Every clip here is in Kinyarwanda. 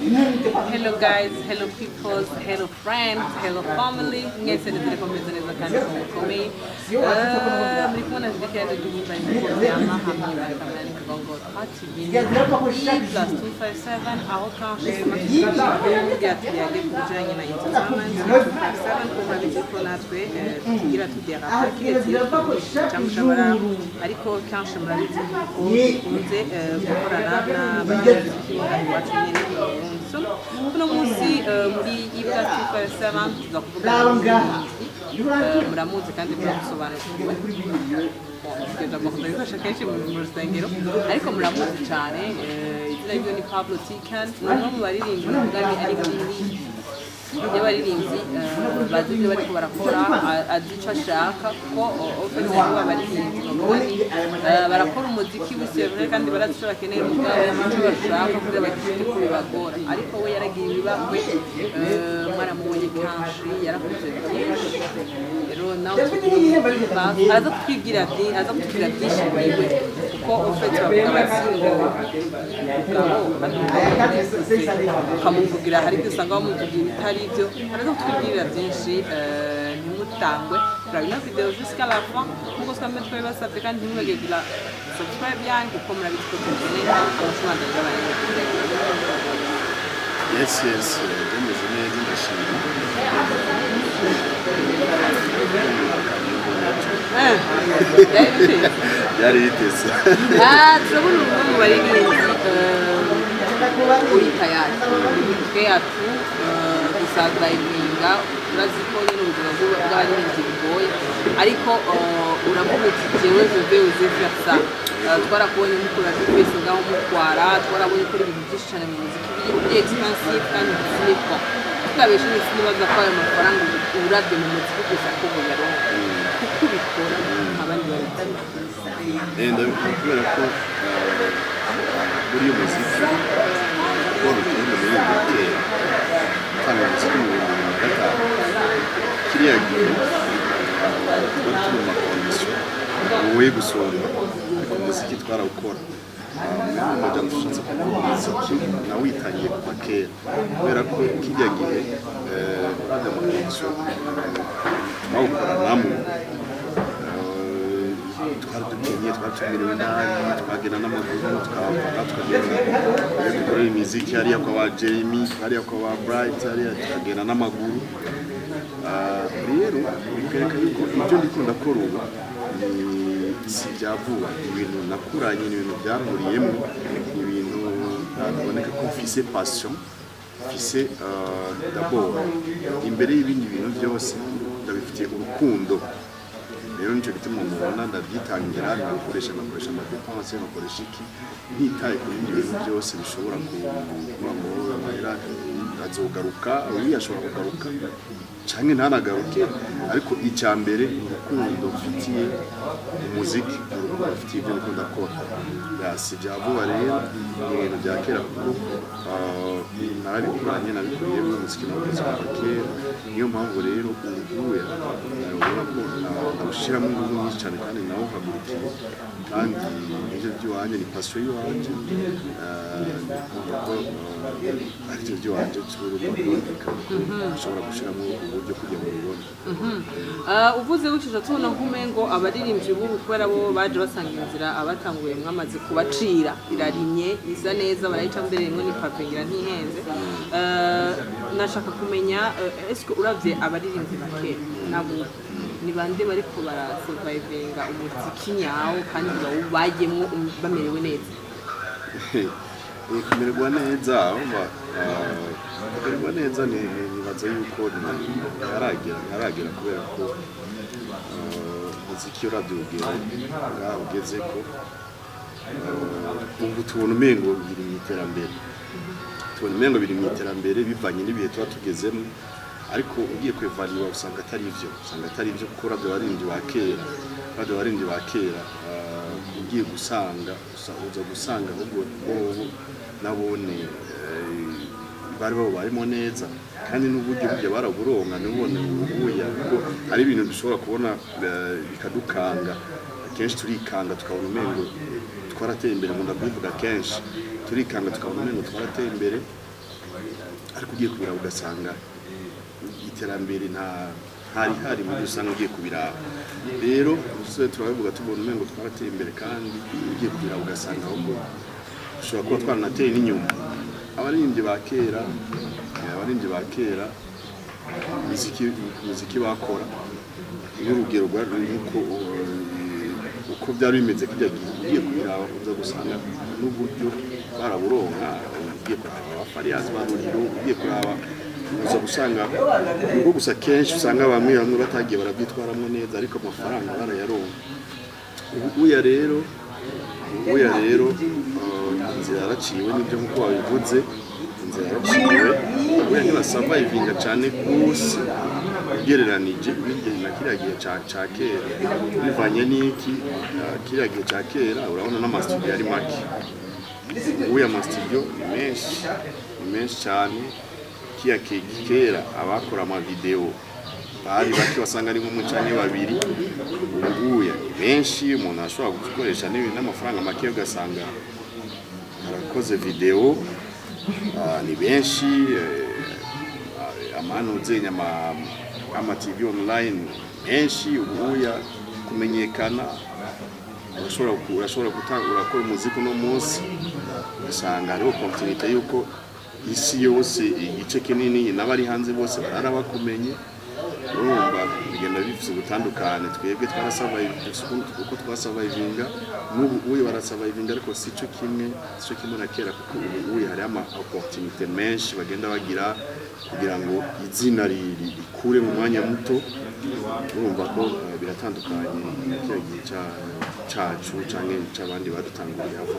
Hello guys, hello people, hello friends, hello family. Mwese nizere meze neza kandi mukomeye. Muri kubona judycaellegi guhimba n'inama hamwe bakamera n'ikibongo twatibinye +257 aho kanshi judycaellegi kujanye na entertainment 257 kuva bitiko natwe tugira tudera kiretse cyangwa ariko kanshi murabizi ko kunze gukorana n'abayobozi bacu nyene uno munsi muri ibitari tuza kuvuga muramuzi kandi muramusobanukirwa kugeza mu kubikoresha kenshi mu rusengero ariko muramuzi cyane izina ryo ni Pablo Tiken ni umwe mu baririmbyi mugani ari muri y'abaririmbyi bazi ibyo bariko barakora azi icyo ashaka kuko ofisi y'uwo abaririmbyi barakora umuziki w'isevure kandi barazi icyo bakeneye mugabo icyo bashaka kugira bagifite ko bibagora ariko we yaragiye ibibakwe mwaramubonye kenshi yarakoze byinshi rero nawe aza kutubwira byinshi wiwe kuko ofisi bavuga bati ngo ukamuvugira hari ibyo usanga bamuvugira ibitari ibyo araza kutubwirira byinshi ntimutangwe turabona video jusqu'à la fin nk'uko twame twabibasabye kandi ntimwibagire kugira subscribe yanyu kuko murabizi ko tukeneye abashobora Yes, ndemeze neza ndashimira yari yiteze turabona umwe mu baririmbyi uri tayari imitwe yacu gusagayiminga urazi ko nyine ubuzima bw'abaririmbyi bugoye ariko uravuga uti jewe bebe uzefyasa twarakubonye mukora twese ngaho mutwara twarabonye ko ibintu byinshi cyane mu muziki biri expensive kandi bisinipo tutabeshe n'isibaza ko ayo mafaranga uravye mu muziki gusa ko buyaronka kuko ubikora abandi babitari kubera ko muri uyu muziki wari utuye mu bintu bitera utanga umuziki mu bintu gatanu kiriya gihe tuba turi mu makondisiyo wowe gusonga ariko umuziki twarawukora mujya dushatse kuvuga umuziki nawitangiye kuva kera kubera ko kijya gihe urajya mu makondisiyo twawukora namwe twari dukenye twatumirewe nabi twagenda n'amaguru twavaga tukagenda dukorera imiziki hariya kwa ba Jamie hariya kwa ba Bright hariya tukagenda n'amaguru rero bikwereka yuko ibyo ndiko ndakora ubu si byavuba ibintu nakuranye n'ibintu byarahuriyemo ibintu biboneka ko mfise passion mfise d'abord imbere y'ibindi bintu byose ndabifitiye urukundo rero nicyo gituma mubona ndabyitangira nakoresha amadepense nakoresha iki ntitaye ku bindi bintu byose bishobora kuba ngo amahera azogaruka uriya ashobora kugaruka canke ntanagaruke ariko icya mbere urukundo mfitiye umuziki urukundo mfitiye ibyo niko ndakora si byavuba rero ibintu bya kera kuko narabikuranye nabikoreye mu muziki nakoze kuva kera niyo mpamvu rero ubuye urabona ko ndawushyiramo ingufu nyinshi cyane kandi nawe uhagurukiye kandi ibyo by'iwanjye ni pasiyo y'iwanjye ko aribyo by'iwanjye ushobora gushyiramo uburyo kugira ngo ubibone uvuze gutyo tubona nk'umengo abaririmbyi b'ubu kubera bo baje basanga inzira abatanguye mwamaze kubacira irarimye isa neza barayica mbere rimwe n'ipavingira ntihenze nashaka kumenya eske uravye abaririmbyi bakera nabo ni bande bariko barasurvivinga umuziki nyawo kandi bawubayemwo bamerewe neza kumererwa neza kumererwa neza nibaza yuko ntaragera kubera ko umuziki uravye ugeze ko ubu tubona umengo biri mu iterambere bivanye n'ibihe tuba tugezemo ariko ugiye kwevaluwa usanga atari ivyo kuko uravye abaririmbyi ba kera ugiye uza gusanga ahubwo bobo nabone bari barimo neza kandi n'uburyo burya baraburonka nubone ubuya kuko hari ibintu dushobora kubona bikadukanga kenshi turikanga tukabona umengo twarateye imbere mu ndabivuga kenshi turikanga tukabona umengo twarateye imbere ariko ugiye kubiraba ugasanga iterambere hari muri rusange ugiye kubiraba. Rero umusore turabivuga tubona umengo twarateye imbere, kandi ugiye kubiraba ugasanga ahubwo ushobora kuba twaranateye n'inyuma. Abarimvyi ba kera muziki bakora n'urugero uko byari bimeze kijya ugiye kubiraba uza gusanga n'uburyo baraburonka. Ugiye kuraba abafariyazi baruriro, ugiye kuraba uza gusanga ubwo gusa kenshi usanga bamwe batagiye barabyitwaramo neza, ariko amafaranga barayaronka. Ubuya rero inzira yaraciwe, n'ibyo nk'uko wabivuze, inzira yaraciwe. Ubuya ntibasavayivinga cyane rwose ugereranije n'igihe na kiriya gihe ca kera, bivanye n'iki kiriya gihe ca kera urabona n'amasitudiyo yari make. Ubuya amasitudiyo ni menshi cyane. Kera abakora amavideo bari bake, wasanga ari nk'umwe canke babiri. Ubuya benshi umuntu ashobora gukoresha n'amafaranga make, ugasanga arakoze video. Ni benshi amanuzenya ama TV online menshi. Ubuya kumenyekana, urashobora urakora umuziki no munsi, ugasanga hariho continuité yuko isi yose igice kinini n'abari hanze bose barabakumenye. Urumva bigenda bifise gutandukana. Twebwe uko twasavayivinga n'ubu uyu barasavayivinga, ariko sico kimwe na kera, kuko ubu hari ama opportunité menshi bagenda bagira kugira ngo izina rikure mu mwanya muto. Urumva ko biratandukanye n'icyo gihe cacu canke c'abandi badutanguriye ava.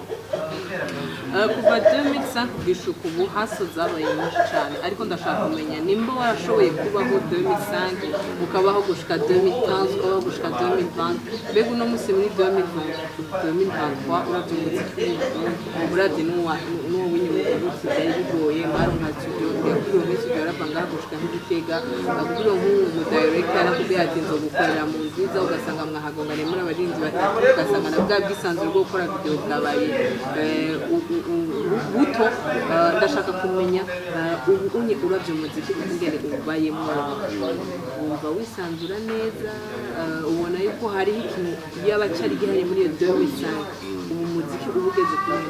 Kuva 2005 kugishika ubu haso zabaye nyinshi cyane, ariko ndashaka kumenya nimba warashoboye kubaho 2005 ukabaho gushika 2015 ukabaho gushika 2020. Mbega uno musi muri 2023 uravye n'uwo w'inyuma byari bigoye, mwaronka studio yaravanga gushika nk'Igitega, akubwira nk'umu director arakubwira ati nzo gukorera mu nziza, ugasanga mwahagongane muri abarinzi batatu, ugasanga na bwa bwisanzure bwo gukora video bwabaye buto. Ndashaka kumenya unye uravye umuziki ingene ubayemo, wumva wisanzura neza, ubona yuko hari ikintu yaba cyari gihari muri iyo 2005 ubu muziki ubugeze kuri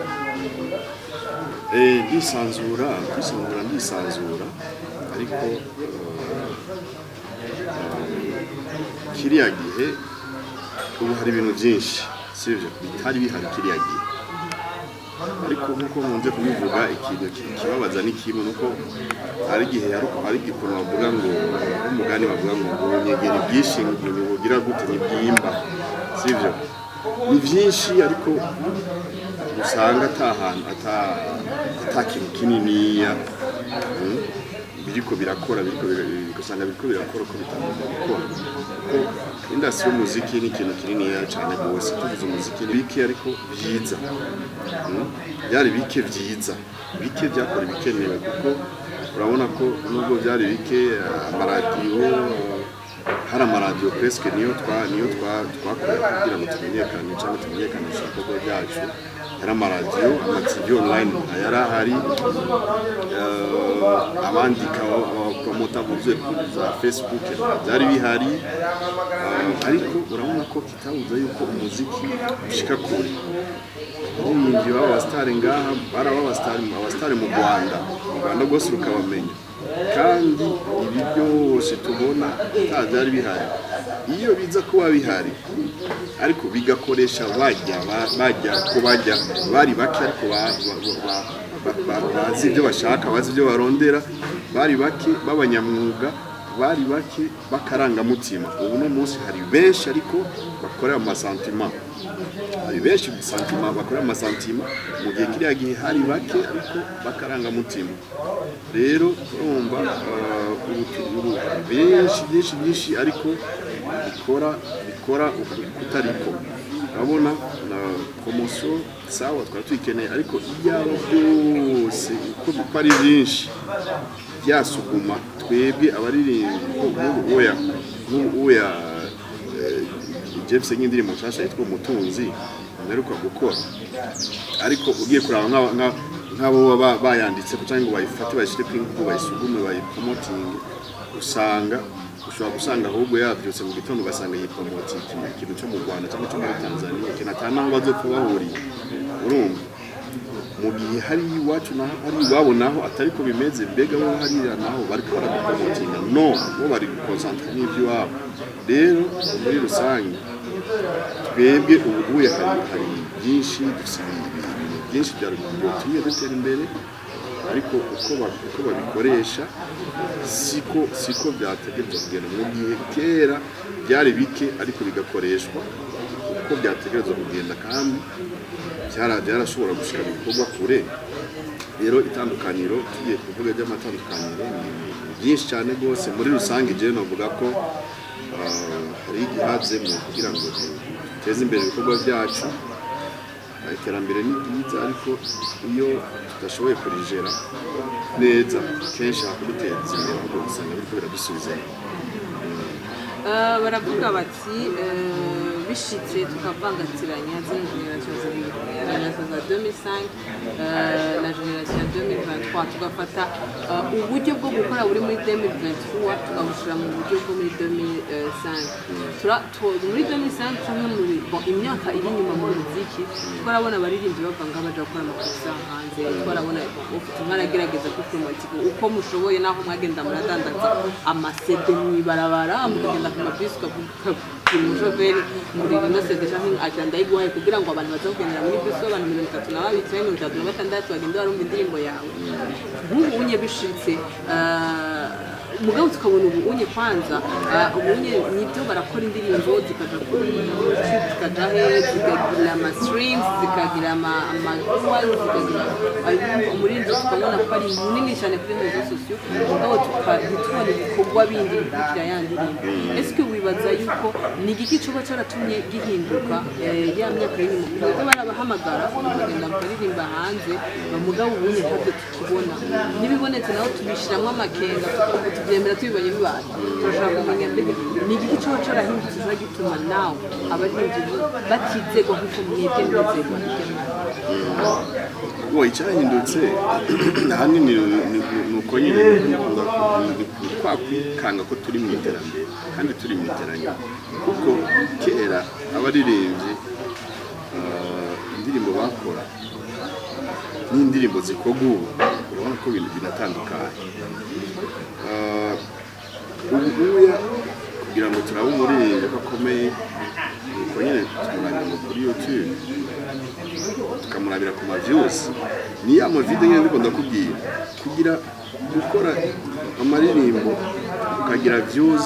ndisanzura, ariko kiriya gihe ubu hari ibintu byinshi sivyo bitari bihari kiriya gihe. Ariko nkuko nkunze kubivuga, ikintu kibabaza n'ikimwe nuko hari igihe hari igikuntu bavuga ngo umugani bavuga ngo ubunyegera ibyishingiro bugira gute n'ibyimba, sivyo ni byinshi, ariko usanga atakintu kininiya biriko birakora uko bitandukanye gukora. Kuko industry y'umuziki ni ikintu kininiya cyane rwose. Tuvuze umuziki ni bike ariko byiza, byari bike byiza, bike byakora ibikenewe. Kuko urabona ko nubwo byari bike, amaradiyo hari amaradiyo presque niyo twakorera kugira ngo tumenyekane cyangwa tumenyekanishe ibikorwa byacu. Hari amaradiyo, ama-TV online ayarahari, abandika bapromota buze za Facebook byari bihari, ariko urabona ko kitabuza yuko umuziki ushika kure. Abarimvyi b'abasitari ngaha baraba abasitari mu Rwanda rwose rukabamenya, kandi ibi byose tubona byari bihari. Iyo biza kuba bihari ariko bigakoresha bajya bari bake, ariko bazi ibyo bashaka, bazi ibyo barondera, bari bake b'abanyamwuga, bari bake bakarangamutima. Ubu no munsi hari benshi ariko bakorera amasantima, hari benshi santima bakorera amasantima, mu gihe kiriya gihe hari bake ariko bakarangamutima. Rero urumva byinshi ariko bikora kutariko. Urabona na promotion sawa twari tuyikeneye, ariko iyaba byose uko ari byinshi byasuguma twebwe abaririmbi uya James nk'indirimbo nshasha yitwa Umutunzi mperuka gukora. Ariko ugiye kuraba nk'abo baba bayanditse cyangwa ngo bayifate bayishyire ku ingufu bayisugume bayipromoting usanga ushobora gusanga ahubwo yabyutse mu gitondo ugasanga yipromoting ikintu cyo mu Rwanda cyangwa cyo muri Tanzania ikintu atanaho bazopfa bahuriye urumva mu gihe hari iwacu naho hari iwabo naho atari ko bimeze mbega bo harira naho bari promoting no bo bari concentrate n'ibyo wabo rero muri rusangi twebwe ubuye hari byinshi byinshi byatumye dutera imbere ariko uko babikoresha siko byategerezwa kugenda mu gihe kera byari bike ariko bigakoreshwa uko byategerezwa kugenda kandi byarashobora gushika bikorwa kure rero itandukaniro tugiye kuvuga by'amatandukaniro ni byinshi cyane rwose muri rusange je navuga ko hari igihaze mu kugira ngo duteze imbere ibikorwa byacu iterambere ni byiza ariko iyo tudashoboye kurijera neza kenshi hakuduteza imbere ahubwo usanga biriko biradusubizanya baravuga bati bishitse tukavangatiranya zino generation zibiri generation za 2005 na generation ya 2023 tugafata uburyo bwo gukora buri muri 2023 tukabushira mu buryo bwo muri 2005 muri 2005 cyangwa muri imyaka iri nyuma mu muziki twarabona abaririmbyi bavanga baje gukora amakosa hanze twarabona ufite mwaragerageza kupromoting uko mushoboye naho mwagenda muradandaza amasede mwibarabara mugenda ku mabisi umushoferi muri rino sede cyangwa agenda yiguhaye kugira ngo abantu bazakugendera muri bisi abantu 32 cyangwa 36 bagenda barumva indirimbo yawe nk'ubu unye bishitse mugabo tukabona ubu unye kwanza ubunye nibyo barakora indirimbo zikaja kuri YouTube zikaja he zikagira ama streams zikagira ama zikagira umurinzi tukabona ko ari munini cyane kuri rezo sosio mugabo tukabitwara ibikorwa bindi bikira yandirimbo eske wibaza yuko ni igiki cyo cyaratumye gihinduka ya myaka y'nyuma kuko barabahamagara bagenda bakaririmba hanze mugabo ubunye ntabwo tukibona nibibonetse naho tubishiramo amakenga tubyemera tubibanye bibaye turashaka kumenya ni igiki cyo cyarahindutse zagituma nawe abaririmbyi batizego nk'uko mwebwe mwizego Wowe cyahindutse ahanini nuko nyine kwakanga ko turi mu iterambere kandi turi mu iterambere kuko kera abaririmbyi indirimbo bakora n'indirimbo zikorwa ubu urabona ko ibintu binatandukanye ubuya kugira ngo turabe umuririmbyi bakomeye nuko nyine tukamurabira kuri YouTube tukamurabira ku views ni ya video nyine ndiko ndakubwira kugira gukora amaririmbo ukagira views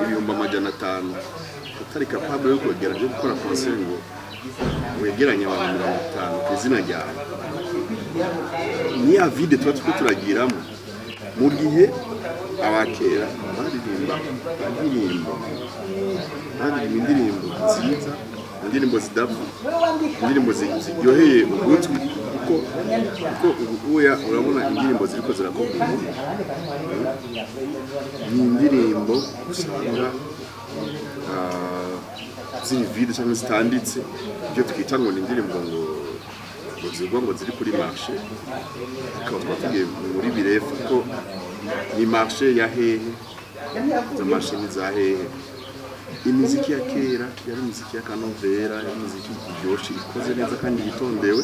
500,000 utari capable yo kugera yo gukora concert ngo wegeranya abantu 50 kwizina ryawe ni ya video tuba turagiramo mu gihe abakera baririmba indirimbo nziza indirimbo zidapfa indirimbo ziryoheye ugutwi kuko ubuya urabona indirimbo ziriko zirakorwa ni indirimbo usanga ziri vide cyangwa zitanditse ibyo twita ngo ni indirimbo ngo zigwa ngo ziri kuri marché akaba twatugiye muri birefa ko ni marché ya hehe za marché ni za hehe imiziki ya kera yari imiziki ya kanovera yari imiziki iryoshye ikoze neza kandi yitondewe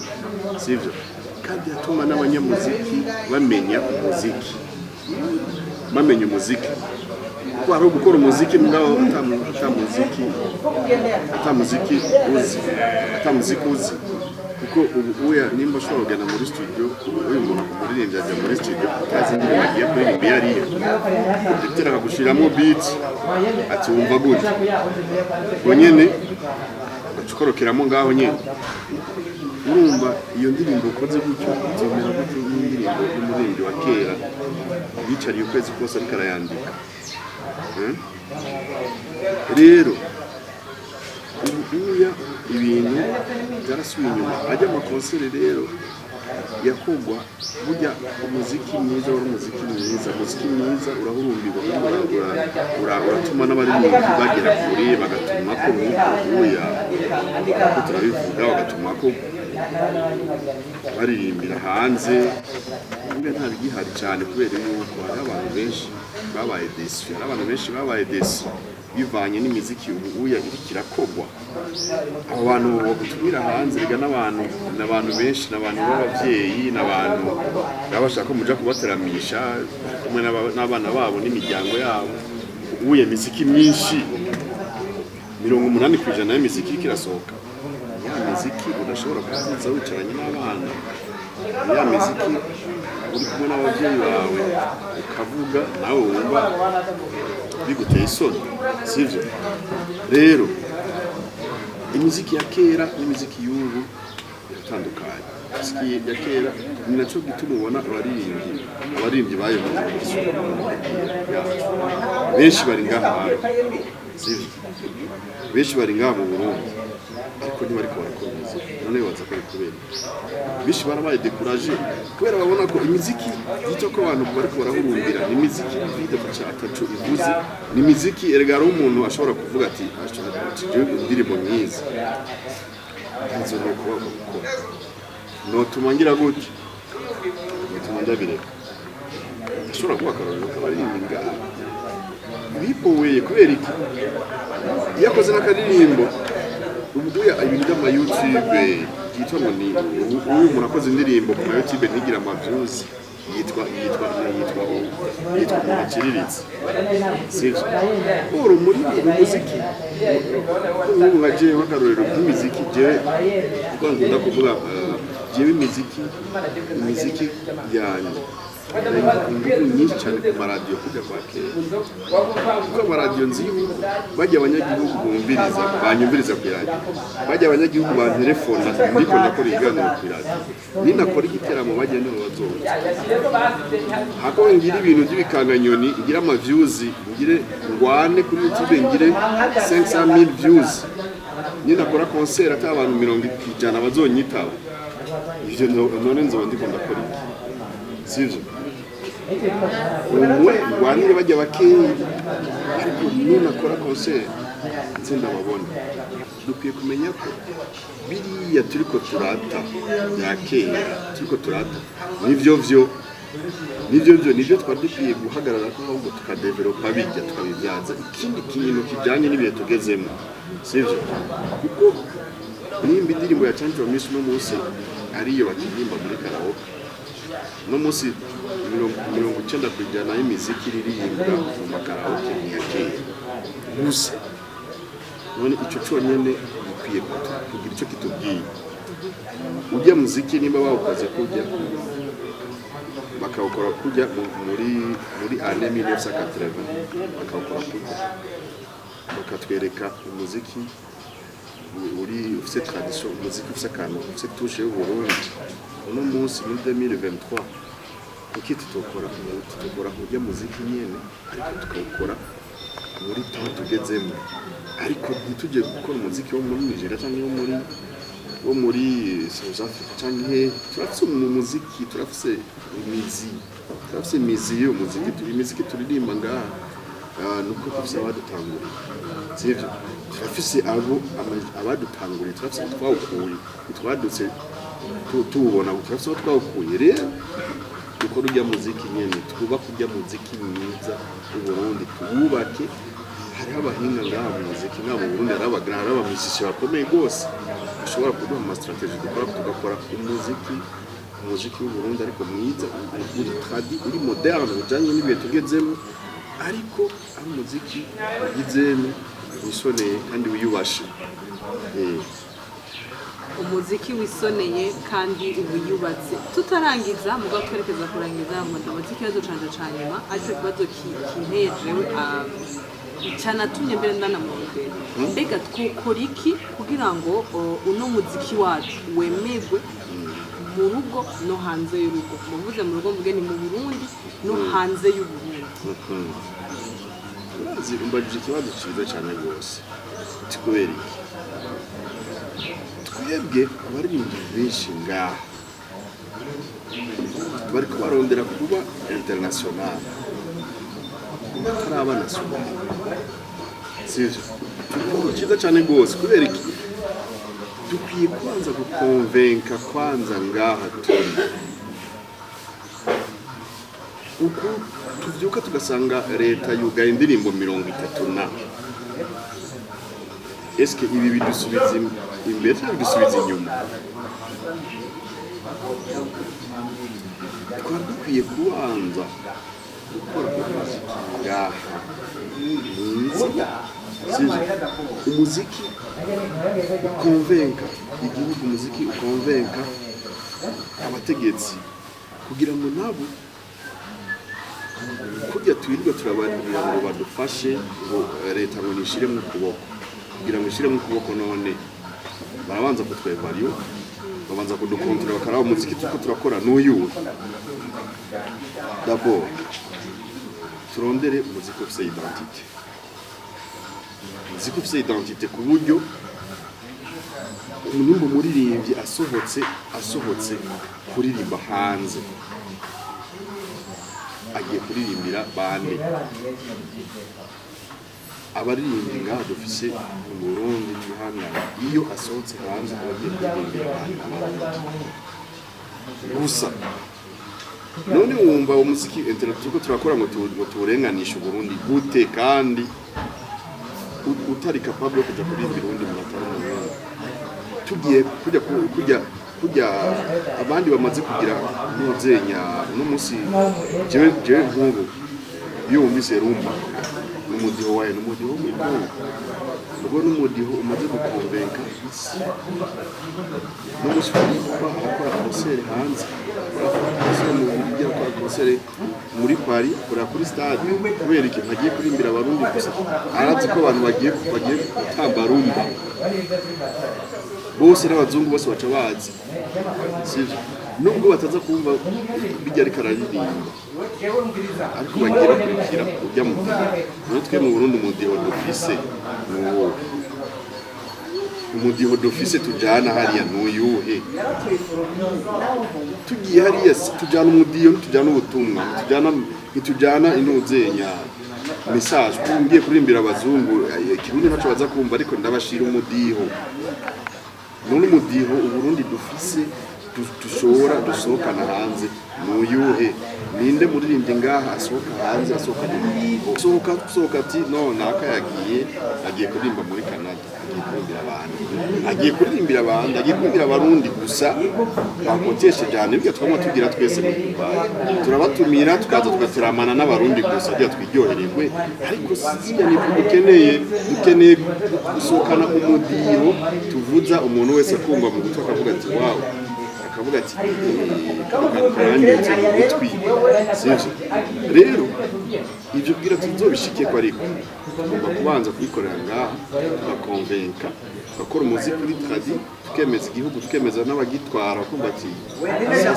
sivyo kandi yatuma n'abanyamuziki bamenya umuziki ko ari gukora umuziki mugabo atamuziki uzi kuko ubuya nimba ushobora kugenda muri studio uyu muntu umuririmbyi ajya muri studio utazi indirimbo agiye kuririmba iyo ariyo ndetse akagushiramo beat ati wumva gute ngo nyene ugacukorokeramo ngaho nyene urumva iyo ndirimbo ukoze gutyo uzomera gute n'indirimbo y'umuririmbyi wa kera yicariye ukwezi kose ariko arayandika rero ubuya ibintu byarasubiye inyuma ajya amakonseri rero yakogwa burya umuziki mwiza urahurumbirwa uratuma n'abaririmbyi bagera kure bagatuma ko ubuya ko turabivuga bagatuma ko baririmbira hanze niba nta bigihari cyane kubera yuko hari abantu benshi babaye desi bivanye n'imiziki ubu iriko irakogwa abo bantu bagutumira hanze rega n'abantu benshi n'abantu b'abavyeyi n'abantu baba bashaka muja kubateramisha kumwe n'abana babo n'imiryango yabo ubu imiziki myinshi 80% y'imiziki kirasohoka ya miziki udashobora kuziza wicaranye n'abana ya miziki uri kumwe n'abavyeyi bawe ukavuga nawe wumva biguteye isoni sivyo rero imiziki ya kera n'imiziki y'ubu iratandukanye imiziki ya kera ni naco gituma ubona abarimvyi bayo benshi bari ngaha sivyo benshi bari ngaha mu Burundi ariko ntibariko barakora imiziki none baza ko kubera benshi barabaye découragé kubera babona ko imiziki yito ko abantu bariko barahurumbira ni imiziki vide kuca atacu ivuze ni imiziki erega umuntu ashobora kuvuga ati ndirimbo myiza nzo no kuba gukora no tumangira gute tumandabireka ashobora kuba karoro kabaririmba bipoweye kubera iki yakoze n'akaririmbo ubuya ibintu by'ama YouTube yitwa ngo ni uyu murakoze indirimbo ku YouTube ntigira ama views yitwa Mukiriritse sivyo oro muri muziki ubu ngaje bakarorero bw'imiziki je ngunda kuvuga jewe imiziki yanjye ingufu nyinshi cyane ku maradiyo kujya kwa kera kuko amaradiyo nzi bajya abanyagihugu banyumviriza ku radio bajya abanyagihugu ba telefone ndiko ndakora iganiro ku radio ninakora igiteramo bagenda bazoza hako ngira ibintu by'ibikanganyoni ngira ama views ngire ngwane kuri YouTube ngire 500,000 views ninakora concert ata abantu 100 bazonyitaba ivyo none nzo ndiko ndakora sivyo umwe wanire bajya bakeyi ariko nuna kora concert nzinda babona dukwiye kumenya ko biriya turiko turata yakera turiko turata nivyo twari dukwiye guhagarara ko ahubwo tukadevelopa bijya tukabibyaza ikindi kintu kijanye n'ibihe tugezemo sivyo kuko nimba indirimbo ya Change of Miss no munsi ariyo bakirimba muri karaoke no munsi 90% y'imiziki iririmbwa mu makaraoke ntiyakeye gusa none ico cyonyene bikwiye kugira ico kitubwiye ujya muziki nimba bawukoze kujya bakawukora kujya muri année 1980 bakawukora kujya bakatwereka umuziki uri ufite tradition umuziki ufite akantu ufite touche y'Uburundi uno munsi muri 2023 kuki tutokora kujya muziki nyene ariko tukawukora muri temps tugezemo ariko ntitujye gukora umuziki wo muri Nigeria cyangwa wo muri South Africa cyangwa turafise umuziki turafise imizi y'umuziki turirimba ngaha nuko dufise abadutanguriye sivyo turafise abadutanguriye turafise twawukuye twadutse tubona turafise twawukuye rero dukora ujya muziki nyene twubaka ujya muziki mwiza mu Burundi tuwubake hari abahinga ngaha mu muziki ngaha mu Burundi hari abamisisi bakomeye gose bashobora kuduha ama strategy tugakora umuziki w'u Burundi ariko mwiza uri moderne ujanye n'ibihe tugezemo ariko ari umuziki ugizeme wisoneye kandi wiyubashe umuziki wisoneye kandi ubuyubatse tutarangiza muga twerekeza kurangiza mu kibazo canje canyuma ariko kibazo kintejewe cyanatumye mbere ndanamumbere mbega twukora iki kugira ngo uno muziki wacu wemegwe mu rugo no hanze y'urugo muvuze mu rugo mvuge ni mu Burundi no hanze y'Uburundi umbajije ikibazo cyiza cyane rwose kubera iki twebwe abaririmbyi benshi ngaha bariko barondera kuba international bataraba national sivyo cyiza cyane rwose kubera iki dukwiye kwanza gukonvenka kwanza ngaha turi uko tuvyuka tugasanga leta yugaye indirimbo 30 na eske ibi bidusubiza imbere cyangwa bidusubiza inyuma twari dukwiye kubanza gukora ngaha umuziki ukonvenka igihugu, umuziki ukonvenka abategetsi kugira ngo nabo kujya twirirwa turabarira ngo badufashe ngo leta ngo nishire mu kuboko kugira ngo ishire mu kuboko none barabanza kutwevariyo babanza kudukontrora bakaraba umuziki tuko turakora n'uyu d'abord turondere umuziki ufite identité, umuziki ufite identité ku buryo umuntu muririmbyi asohotse kuririmba hanze agiye kuririmbira bande abaririmbyi ngaha dufise mu Burundi n'ihangana iyo asohotse hanze agiye kuririmbira bande gusa none wumva umuziki tuko turakora ngo turenganisha Burundi gute kandi utari capable kuja kuririmbira undi mu Burundi tugiye kujya abandi bamaze kugira n'uzenya no musi jewe nk'ubu iyo wumvise rumba n'umudiho wayo n'umudiho ubwo n'umudiho umaze gukonvenka n'umusi akora concert hanze akora concert muri Paris kuri stade kubera iki ntagiye kurimbira abarundi gusa arazi ko abantu bagiye gutamba rumba bose n'abazungu bose baca bazi sivyo nubwo bataza kumva bijya ari kararirimba ariko bagira kurikira ujya mu twe mu Burundi umudiho dufise tujana hariya n'uyuhe tugiye hariya tujana umudiho tujana ubutumwa tujana inuzenya message ngiye kurimbira abazungu ikirundi ntaco baza kumva ariko ndabashira umudiho none umudiho Uburundi dufise dushobora dusohokana hanze n'uyuhe ninde muririmbye ngaha asohoka hanze asohoka ati no naka agiye kuririmba muri Canada agiye kuririmbira abarundi gusa bakoteshe cyane byo twamwe tugira twese mu Dubai turabatumira tukaza tugateramana n'abarundi gusa byo twiryohererwe ariko sizya ni dukeneye gusohokana umudiho tuvuza umuntu wese akumva mu gutwa akavuga ati wow akavuga ati rero ibyo bwira tuzobishike ko ariko tugomba kubanza kubikorera ngaha tugakonvenka bakora umuziki kuri tradi tukemeza igihugu tukemeza n'abagitwara kumva ati ça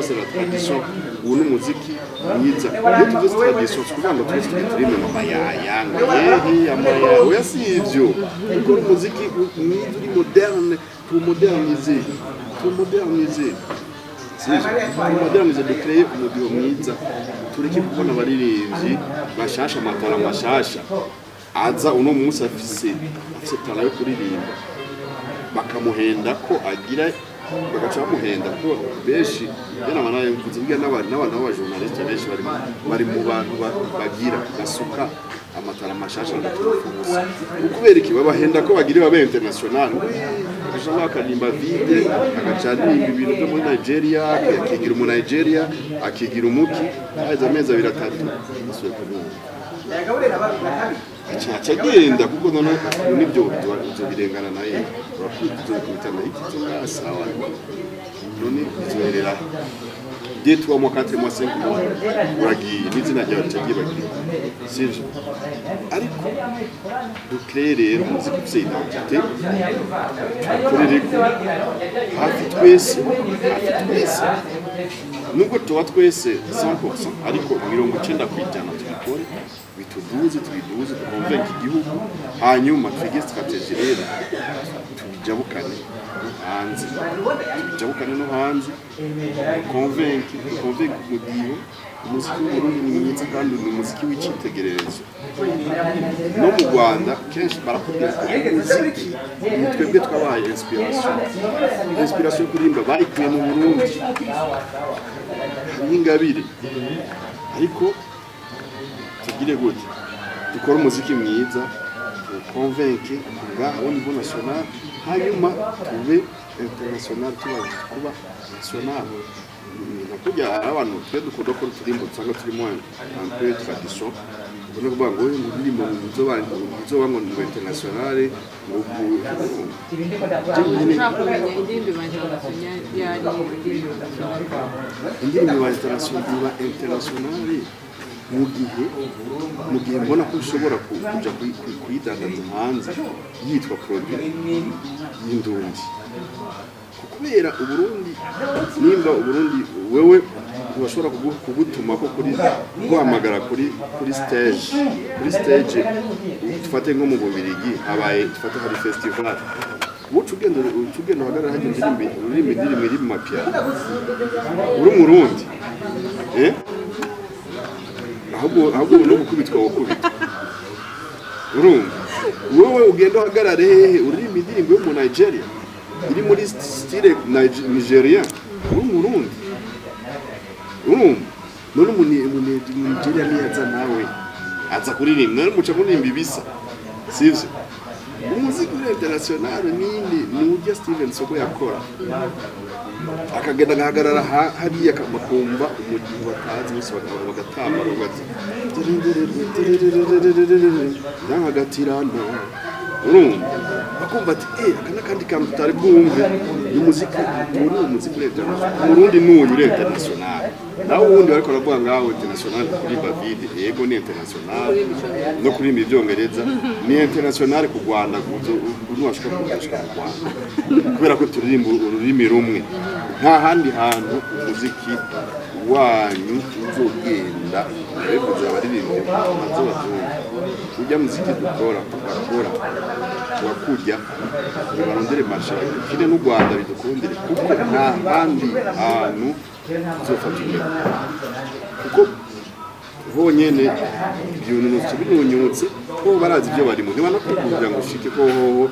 c'est la tradition ubu n'umuziki mwiza iyo tuvuze tradition kuvuga ngo twese turime mu mayaya amaya oya si ivyo kuko umuziki mwiza uri moderne moderniser de créer umudiho mwiza tureke kubona abaririmbyi bashasha amatara mashasha aza uno munsi afise tara yo kuririmba bakamuhenda ko agira bagaca bamuhenda ko benshi yana banaye mvuze bya n'abantu b'abajournaliste benshi bari mu bantu bagira gasuka amatara mashasha n'utufuza ukubera iki babahenda ko bagira babe international akashaka akarimba vide agacana ibintu byo muri Nigeria akigira mu Nigeria akigira umuki aheza amezi 2-3 asuye kumwe cyagenda kuko none nibyo birengana naye urakwitse kubitana iki sawa none bizerera des 3 mois 4 mois 5 mois uragiye n'izina ryawe cyagiye bagira sivyo ariko duclere umuziki ufite identité turiko hafi twese nubwo tuba twese 100% ariko 90% tubikore bituduze tukonvenka igihugu hanyuma twige strategie rero tubijabukane hanze tujabukane no hanze convaincre mu gihe umuziki w'Uburundi ni mwiza kandi ni umuziki w'icyitegererezo no mu Rwanda kenshi barakubwira umuziki twebwe twabaye inspiration kurimba bayikuye mu Burundi n'ingabire ariko tugire gute dukora umuziki mwiza convaincre ngaho au niveau national hanyuma tube international kuba national nakujya abantu twe dukunda ko turimbo cyangwa turimo un peu tradition ubona kuvuga ngo indirimbo nzoba ngo ni international ngo indirimbo international mu gihe mbona ko ushobora kuja kuyidandaza hanze yitwa produit y'indundi kubera Uburundi nimba Uburundi wewe urashobora kugutuma ko kuri guhamagara kuri stage tufate nko mu Bubiligi habaye tufate hari festival ucugenda hagarara hajye indirimbo iri mu mapiano uri mu Burundi ahubwo no gukubitwa urumva wowe ugenda uhagarare hehe uririmba indirimbo yo mu Nigeria iri muri style Nigeria uri mu Burundi urumva none mu Nigeria niyaza nawe aza kuririmba none muca kuririmba ibisa sivyo umuziki international nindi n'ujya Steven Soko yakora akagenda gahagarara hariya bakumva umugihe batazi bose bagatamba bagati hagatirana urumva bakumva ati akana kandi kantu tutari bwumve umuziki Burundi n'uyu international nawe ubundi bariko baravuga ngaho international kuri David yego ni international no kuri ibyongereza ni international ku Rwanda n'uwashaka kugushika mu Rwanda kubera ko turirimba ururimi rumwe nta handi hantu umuziki wanyu uzogenda bivuze abaririmba bazobazungu ujya muziki dukora wakujya barondere marshal kine n'u Rwanda bidukundire kuko nta handi hantu uzofatira kuko honyene ibintu binunyutse ko barazi ibyo barimo niba no kugira ngo ushike ko hoho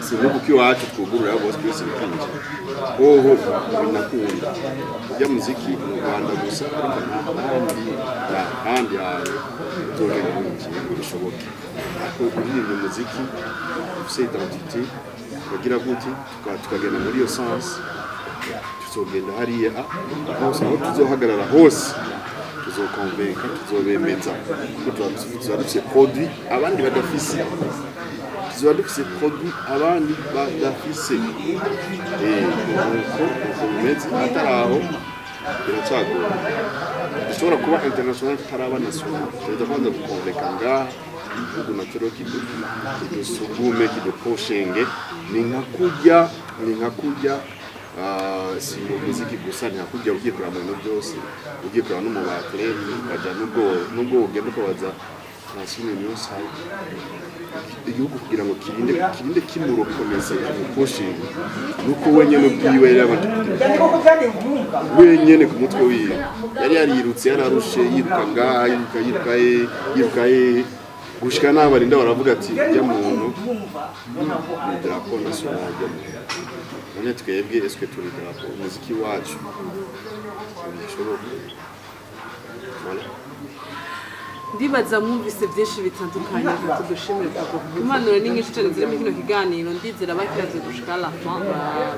sinuko kiwacu twugurura bose byose bikinje hoho binakunda ujya muziki mu Rwanda gusa ariko nta handi hawe utogera ngo bishoboke ariko uririmba muziki ufite identité kugira gute tukagenda muri iyo sens tuzogenda hariya hose aho tuzohagarara hose tuzokonvenka tuzobemeza kuko tuzadufise produit abandi badafise tuzadufise produit abandi badafise uko bimeze ataraho biracyagora dushobora kuba international tutaraba national tuza kwanza gukonvenka ngaha kuna tero kidusugume kiduposhenge ni nkakurya si muziki gusa ntakujya ugiye kureba mu bintu byose ugiye kureba no mu batleti ukajya nubwo ugenda ukabaza nasine news igihugu kugira ngo kirinde kimurokomeza pushing nuko wenyene ubwiwe wenyene ku mutwe wiwe yari yarirutse yararushe yiruka ngaha yirukaye gushika n'abarinda baravuga ati ya muntu drapo national none twebwe eske turi drapo umuziki wacu bishoboka voilà ndibaza mwumvise byinshi bitandukanye tugushimire kuko impanuro ni nyinshi cyane zirimo kino kiganiro ndizera bakiraze gushika la fin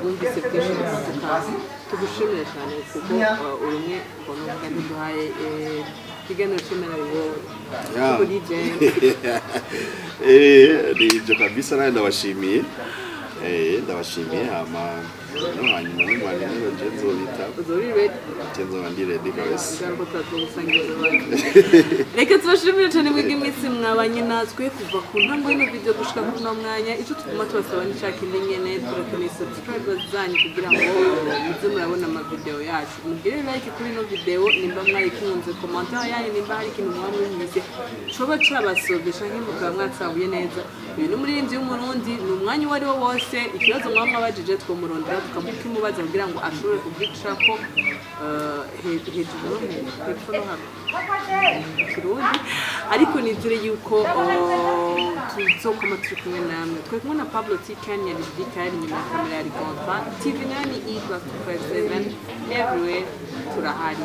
bumvise byinshi bitandukanye tugushimire cyane kuko urumwe ubona kandi duhaye kiganiro cy'inararibonye kuri DJ ibyo kabisa nawe ndabashimiye ama hanyuma n'umwanya rero jenzo bita uzori ready jenzo bandi ready kabisa cyangwa tatugusangiza abandi reka tubashimire cyane mwebwe iminsi mwabanye natwe kuva ku ntango y'ino video gushika ku no mwanya icyo tuguma tubasaba ni cya kindi nyene turakeneye subscribers zanyu kugira ngo muze murabona ama video yacu mugire like kuri ino video nimba mwayikunze commentaire yanyu nimba hari ikintu mwamwumvise coba cabasobesha nk'imukaba mwatsabuye neza uyu n'umuririmbyi w'umurundi ni umwanya wari wo wose ikibazo mwamwabajije twomurondera tukamukimubaza kugira ngo ashobore kubyicako hejuru hepfo no kirundi ariko nizere yuko tuzokoma turi kumwe namwe twari kumwe na Pablo Tiken ya judycaellegi nyuma ya kamera ya Rigonfa TV nani +257 everywhere turahari